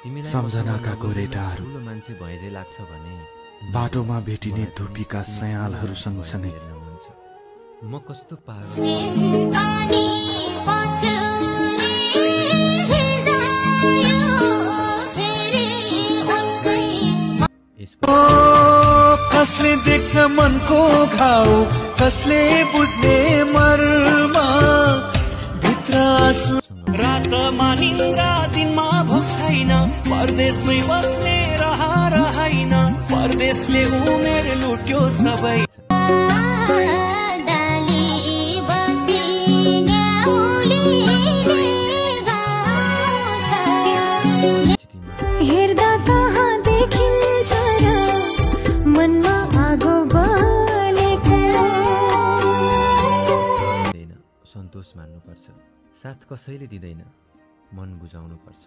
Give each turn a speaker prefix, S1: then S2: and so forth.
S1: तिमीलाई
S2: सम्झनाका गोरेटाहरू
S1: ठुलो मान्छे भएजै लाग्छ भने
S2: बाटोमा भेटिने धुपीका सयालहरू सँगसँगै
S1: हेर्न मन छ। म कस्तो पागल
S3: कसले देख्छ मनको घाउ, कसले बुझ्ने मर्म भित्र आँसु। रातमा निन्द्रा दिनमा भोक छैन, परदेशमै बस्ने रहर हैन, परदेशले उमेर लुट्यो सबै।
S4: हेर्दा कहाँ देखिन्छ र मनमा आगो बलेको।
S1: सन्तोष मान्नुपर्छ, साथ कसैले दिँदैन, मन बुझाउनु पर्छ।